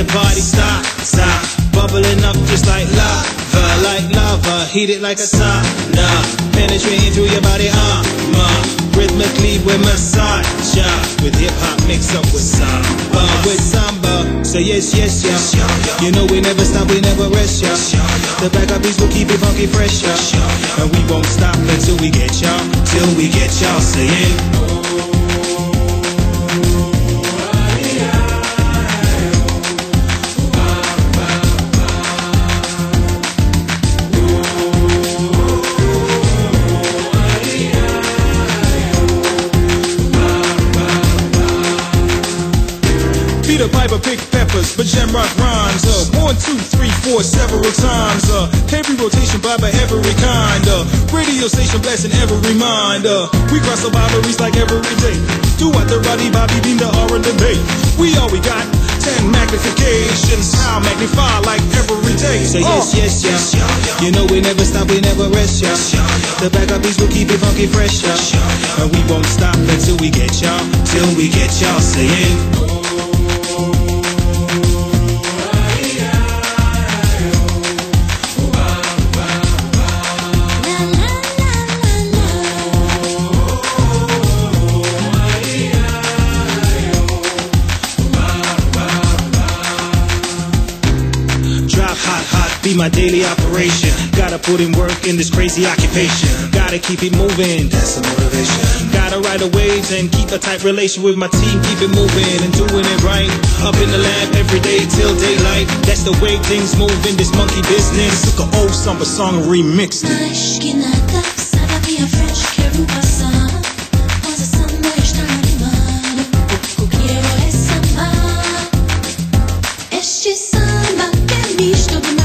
the party stop, stop. Bubbling up just like lava, heated like a sauna, penetrating through your body armor. Rhythmically we massage ya, with hip hop mixed up with samba, So yes, yes, yeah. You know we never stop, we never rest, yeah. The backup beats will keep it funky fresh, yeah. And we won't stop until we get y'all, till we get y'all saying. Peter Piper pick peppers, but Jam rock rhymes. 1, 2, 3, 4, several times. Heavy rotation by every kind. Radio station blasting every mind. We cross the boundaries like every day. Do what the Roddy Bobby beam the R and the B. We got 10 magnifications. How magnify like every day. Say yes, yes, yes. You know we never stop, we never rest, yeah. The backup beats will keep it funky fresh, yeah. And we won't stop until we get y'all, till we get y'all saying. Be my daily operation. Gotta put in work in this crazy occupation. Gotta keep it moving, that's the motivation. Gotta ride the waves and keep a tight relation with my team. Keep it moving and doing it right. Up in the lab every day till daylight. That's the way things move in this monkey business. Took an old samba song and remixed it. Este samba que é misto de